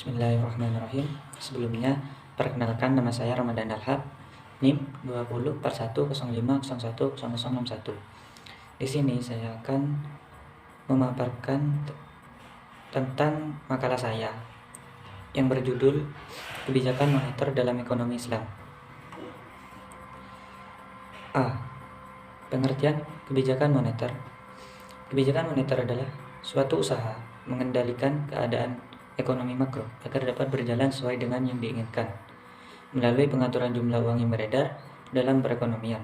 Bismillahirrahmanirrahim. Sebelumnya, perkenalkan nama saya Ramadan Alhab, NIM 204105010061. Di sini saya akan memaparkan tentang makalah saya yang berjudul Kebijakan Moneter dalam Ekonomi Islam. A. Pengertian kebijakan moneter. Kebijakan moneter adalah suatu usaha mengendalikan keadaan ekonomi makro agar dapat berjalan sesuai dengan yang diinginkan melalui pengaturan jumlah uang yang beredar dalam perekonomian.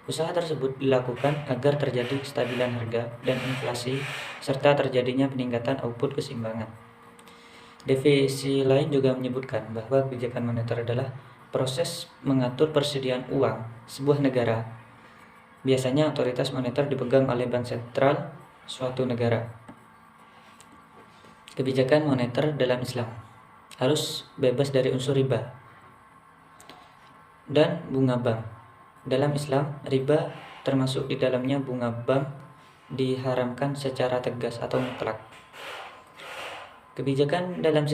Usaha tersebut dilakukan agar terjadi kestabilan harga dan inflasi serta terjadinya peningkatan output keseimbangan. Definisi lain juga menyebutkan bahwa kebijakan moneter adalah proses mengatur persediaan uang sebuah negara. Biasanya otoritas moneter dipegang oleh bank sentral suatu negara. Kebijakan moneter dalam Islam harus bebas dari unsur riba dan bunga bank. Dalam Islam, riba termasuk di dalamnya bunga bank diharamkan secara tegas atau mutlak. Kebijakan dalam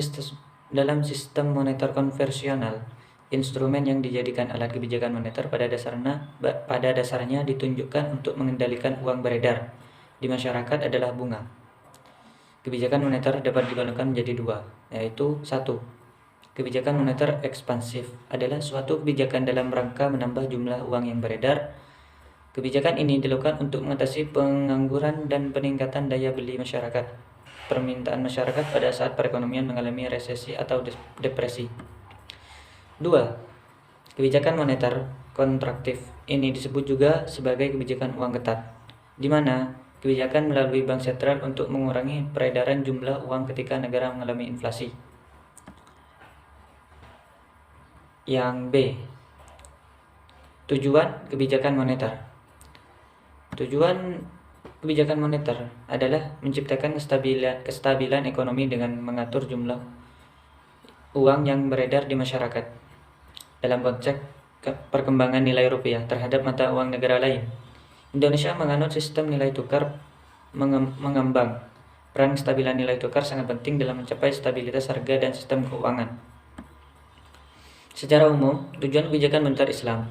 sistem moneter konvensional, instrumen yang dijadikan alat kebijakan moneter pada dasarnya ditunjukkan untuk mengendalikan uang beredar di masyarakat adalah bunga. Kebijakan moneter dapat digolongkan menjadi dua, yaitu 1. Kebijakan moneter ekspansif adalah suatu kebijakan dalam rangka menambah jumlah uang yang beredar. Kebijakan ini dilakukan untuk mengatasi pengangguran dan peningkatan daya beli masyarakat. Permintaan masyarakat pada saat perekonomian mengalami resesi atau depresi. 2. Kebijakan moneter kontraktif. Ini disebut juga sebagai kebijakan uang ketat, di mana kebijakan melalui bank sentral untuk mengurangi peredaran jumlah uang ketika negara mengalami inflasi. Yang B. Tujuan kebijakan moneter. Tujuan kebijakan moneter adalah menciptakan kestabilan ekonomi dengan mengatur jumlah uang yang beredar di masyarakat dalam konteks perkembangan nilai rupiah terhadap mata uang negara lain. Indonesia menganut sistem nilai tukar mengembang. Peran kestabilan nilai tukar sangat penting dalam mencapai stabilitas harga dan sistem keuangan. Secara umum, tujuan kebijakan moneter Islam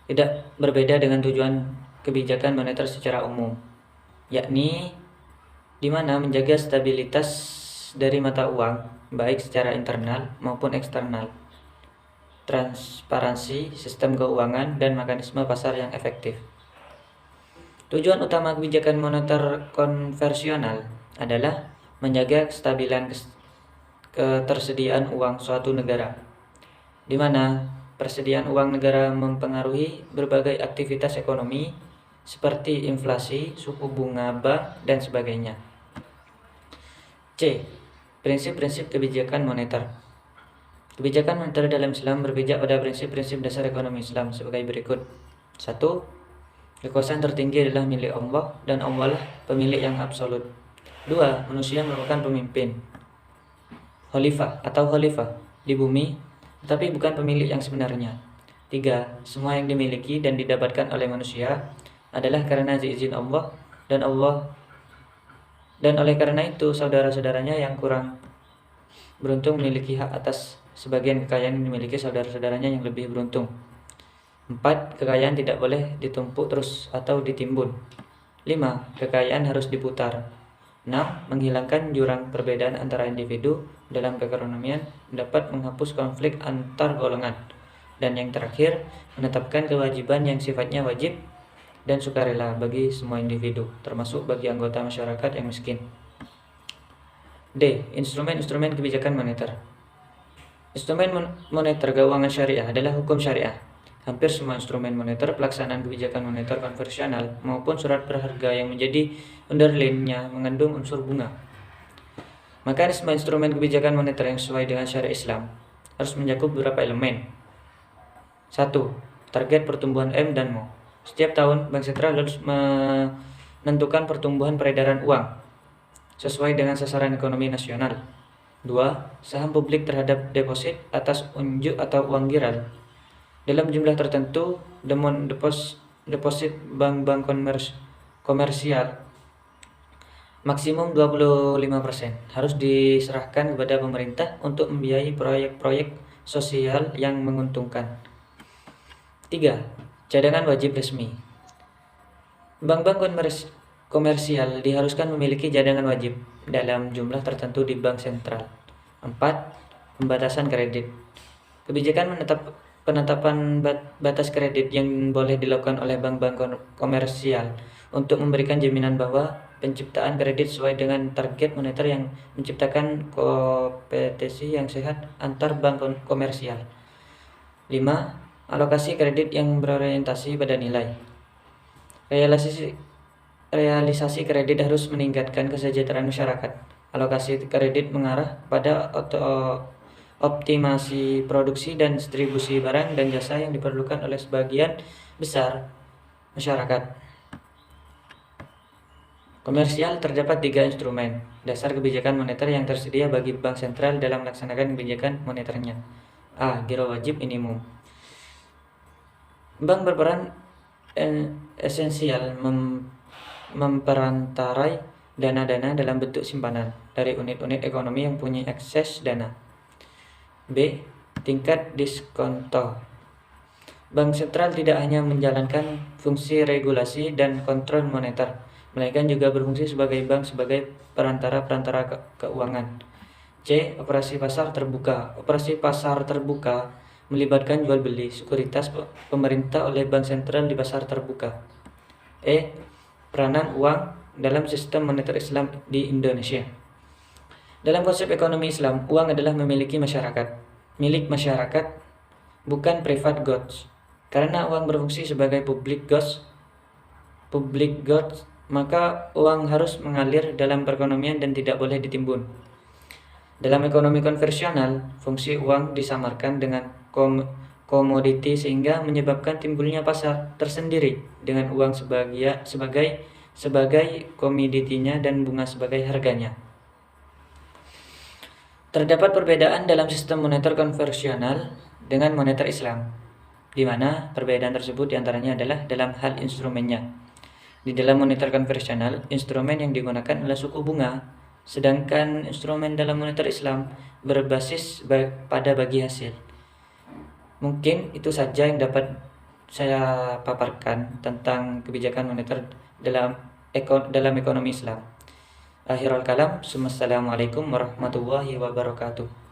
tidak berbeda dengan tujuan kebijakan moneter secara umum, yakni di mana menjaga stabilitas dari mata uang baik secara internal maupun eksternal, transparansi sistem keuangan dan mekanisme pasar yang efektif. Tujuan utama kebijakan moneter konvensional adalah menjaga kestabilan ketersediaan uang suatu negara, di mana persediaan uang negara mempengaruhi berbagai aktivitas ekonomi seperti inflasi, suku bunga bank, dan sebagainya. C. Prinsip-prinsip kebijakan moneter. Kebijakan moneter dalam Islam berpijak pada prinsip-prinsip dasar ekonomi Islam sebagai berikut. 1. Kekuasaan tertinggi adalah milik Allah dan Allah lah pemilik yang absolut. 2. Manusia merupakan pemimpin, khalifah di bumi, tetapi bukan pemilik yang sebenarnya. 3. Semua yang dimiliki dan didapatkan oleh manusia adalah karena izin Allah dan oleh karena itu saudara-saudaranya yang kurang beruntung memiliki hak atas sebagian kekayaan yang dimiliki saudara-saudaranya yang lebih beruntung. 4. Kekayaan tidak boleh ditumpuk terus atau ditimbun. 5. Kekayaan harus diputar. 6. Menghilangkan jurang perbedaan antara individu dalam keekonomian dapat menghapus konflik antar golongan. Dan yang terakhir, menetapkan kewajiban yang sifatnya wajib dan sukarela bagi semua individu, termasuk bagi anggota masyarakat yang miskin. D. Instrumen-instrumen kebijakan moneter. Instrumen moneter keuangan syariah adalah hukum syariah. Hampir semua instrumen moneter pelaksanaan kebijakan moneter konvensional maupun surat berharga yang menjadi underline-nya mengandung unsur bunga. Mekanisme instrumen kebijakan moneter yang sesuai dengan syariat Islam harus mencakup beberapa elemen. 1. Target pertumbuhan M dan MO. Setiap tahun, Bank Sentral harus menentukan pertumbuhan peredaran uang sesuai dengan sasaran ekonomi nasional. 2. Saham publik terhadap deposit atas unjuk atau uang giral dalam jumlah tertentu deposit bank-bank komersial maksimum 25% harus diserahkan kepada pemerintah untuk membiayai proyek-proyek sosial yang menguntungkan. 3. Cadangan wajib resmi. Bank-bank komersial diharuskan memiliki cadangan wajib dalam jumlah tertentu di bank sentral. 4. Pembatasan kredit. Kebijakan penetapan batas kredit yang boleh dilakukan oleh bank-bank komersial untuk memberikan jaminan bahwa penciptaan kredit sesuai dengan target moneter yang menciptakan kompetisi yang sehat antar bank komersial. 5. Alokasi kredit yang berorientasi pada nilai. Realisasi kredit harus meningkatkan kesejahteraan masyarakat. Alokasi kredit mengarah pada optimasi produksi dan distribusi barang dan jasa yang diperlukan oleh sebagian besar masyarakat. Komersial terdapat 3 instrumen dasar kebijakan moneter yang tersedia bagi bank sentral dalam melaksanakan kebijakan moneternya. A. Giro wajib minimum. Bank berperan esensial memperantarai dana-dana dalam bentuk simpanan dari unit-unit ekonomi yang punya akses dana. B. Tingkat diskonto. Bank sentral tidak hanya menjalankan fungsi regulasi dan kontrol moneter, melainkan juga berfungsi sebagai bank sebagai perantara keuangan. C. Operasi pasar terbuka. Operasi pasar terbuka melibatkan jual beli sekuritas pemerintah oleh bank sentral di pasar terbuka. E. Peranan uang dalam sistem moneter Islam di Indonesia. Dalam konsep ekonomi Islam, uang adalah milik masyarakat, bukan private goods. Karena uang berfungsi sebagai public goods, maka uang harus mengalir dalam perekonomian dan tidak boleh ditimbun. Dalam ekonomi konvensional, fungsi uang disamarkan dengan komoditi sehingga menyebabkan timbulnya pasar tersendiri dengan uang sebagai komoditinya dan bunga sebagai harganya. Terdapat perbedaan dalam sistem moneter konvensional dengan moneter Islam, di mana perbedaan tersebut diantaranya adalah dalam hal instrumennya. Di dalam moneter konvensional, instrumen yang digunakan adalah suku bunga, sedangkan instrumen dalam moneter Islam berbasis pada bagi hasil. Mungkin itu saja yang dapat saya paparkan tentang kebijakan moneter dalam ekonomi Islam. Akhirul kalam, Assalamualaikum warahmatullahi wabarakatuh.